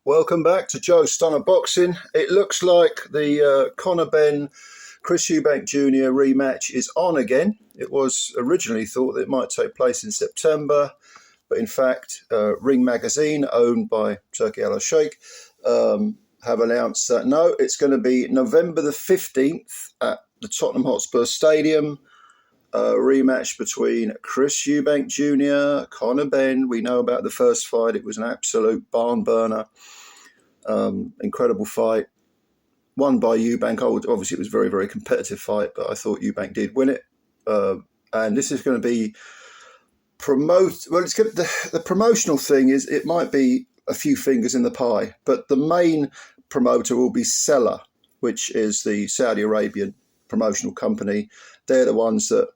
Welcome back to Joe Stunner Boxing. It looks like the Conor Benn, Chris Eubank Jr. rematch is on again. It was originally thought that it might take place in September, but in fact, Ring Magazine, owned by Turki Alalshikh, have announced that no, it's going to be November the 15th at the Tottenham Hotspur Stadium. A rematch between Chris Eubank Jr., Conor Benn. We know about the first fight. It was an absolute barn burner. Incredible fight. Won by Eubank. Obviously, it was a very, very competitive fight, but I thought Eubank did win it. And this is going to be the promotional thing is it might be a few fingers in the pie, but the main promoter will be Sela, which is the Saudi Arabian promotional company. They're the ones that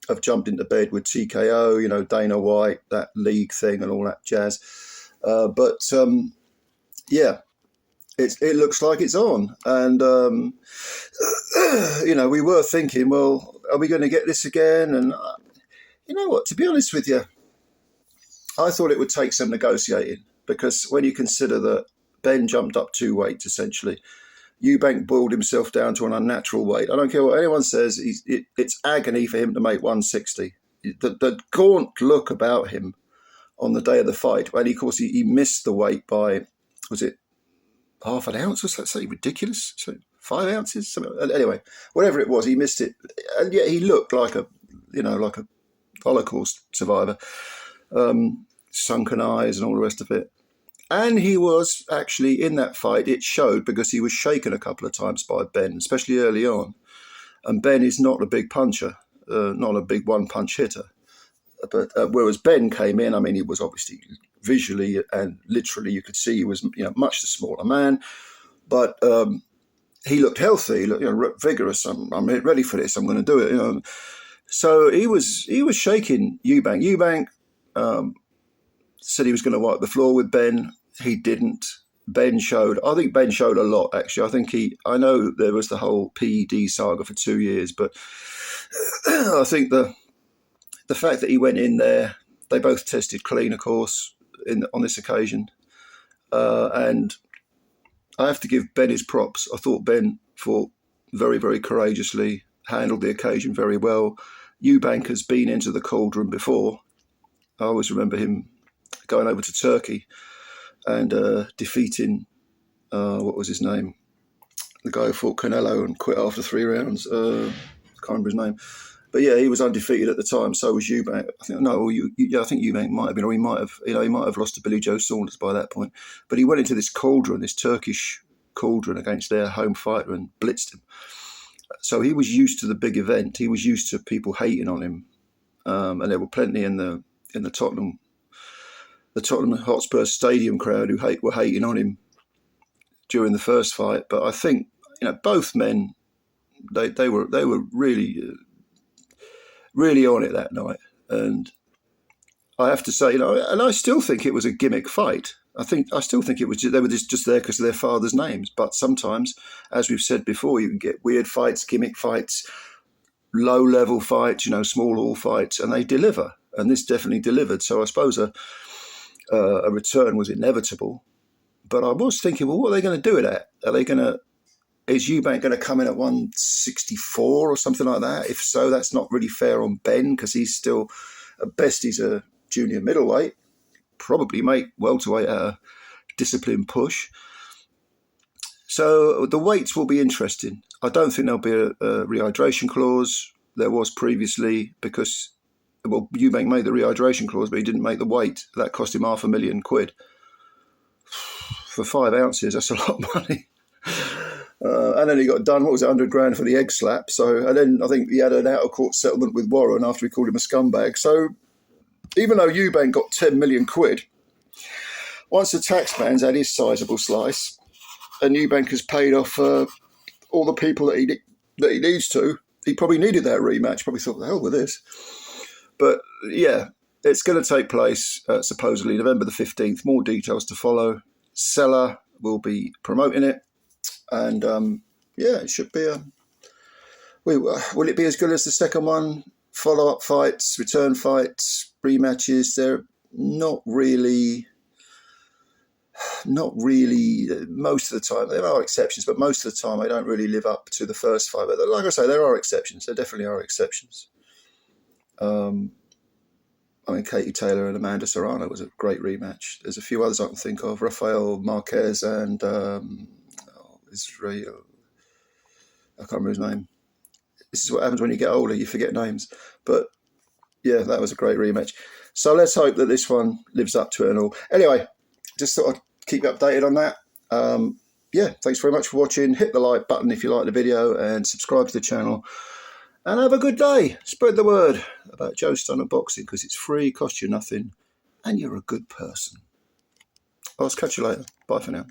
have jumped into bed with TKO, Dana White, that league thing and all that jazz. Yeah, it looks like it's on. And, we were thinking, well, are we going to get this again? And you know what, to be honest with you, I thought it would take some negotiating, because when you consider that Ben jumped up 2 weights, essentially, Eubank boiled himself down to an unnatural weight. I don't care what anyone says, it's agony for him to make 160. The gaunt look about him on the day of the fight, and of course he missed the weight by, was it half an ounce or something ridiculous? So 5 ounces? Something. Anyway, whatever it was, he missed it. And yet he looked like a Holocaust survivor. Sunken eyes and all the rest of it. And he was actually in that fight, it showed, because he was shaken a couple of times by Ben, especially early on. And Ben is not a big puncher, not a big one-punch hitter. But whereas Ben came in, he was obviously visually and literally, you could see he was much the smaller man. But he looked healthy, he looked vigorous. I'm ready for this, I'm going to do it. So he was shaking Eubank. Eubank said he was going to wipe the floor with Ben. He didn't. I think Ben showed a lot, actually. I know there was the whole PED saga for 2 years, but I think the fact that he went in there, they both tested clean, of course, on this occasion. And I have to give Ben his props. I thought Ben fought very, very courageously, handled the occasion very well. Eubank has been into the cauldron before. I always remember him going over to Turkey and defeating, what was his name? The guy who fought Canelo and quit after 3 rounds. Can't remember his name. But yeah, he was undefeated at the time. So was Eubank. I think Eubank might have been, or he might have lost to Billy Joe Saunders by that point. But he went into this cauldron, this Turkish cauldron against their home fighter and blitzed him. So he was used to the big event. He was used to people hating on him. And there were plenty in the Tottenham Hotspur Stadium crowd who were hating on him during the first fight. But I think both men, they were really really on it that night. And I have to say, and I still think it was a gimmick fight. I still think it was they were just there because of their father's names. But sometimes, as we've said before, you can get weird fights, gimmick fights, low level fights, small hall fights, and they deliver. And this definitely delivered. So I suppose a return was inevitable. But I was thinking, well, what are they going to do with that? Is Eubank going to come in at 164 or something like that? If so, that's not really fair on Ben, because he's still, at best, he's a junior middleweight. Probably make welterweight at a disciplined push. So the weights will be interesting. I don't think there'll be a rehydration clause. There was previously, because Eubank made the rehydration clause, but he didn't make the weight. That cost him £500,000 for 5 ounces. That's a lot of money. And then he got done, £100,000 for the egg slap. And then I think he had an out-of-court settlement with Warren after he called him a scumbag. So even though Eubank got £10 million, once the taxman's had his sizable slice, and Eubank has paid off all the people that he needs to, he probably needed that rematch. Probably thought, the hell with this. But yeah, it's going to take place supposedly November the 15th. More details to follow. Sela will be promoting it. And it should be will it be as good as the second one? Follow-up fights, return fights, rematches, they're not really not really. Most of the time, there are exceptions, but most of the time, I don't really live up to the first fight. But like I say, there are exceptions. There definitely are exceptions. I mean, Katie Taylor and Amanda Serrano was a great rematch. There's a few others I can think of. Rafael Marquez and Israel. I can't remember his name. This is what happens when you get older. You forget names. But yeah, that was a great rematch. So let's hope that this one lives up to it and all. Anyway, just thought I'd keep you updated on that. Yeah, thanks very much for watching. Hit the like button if you like the video and subscribe to the channel. And have a good day. Spread the word about Joe Stunner Boxing because it's free, costs you nothing, and you're a good person. I'll catch you later. Bye for now.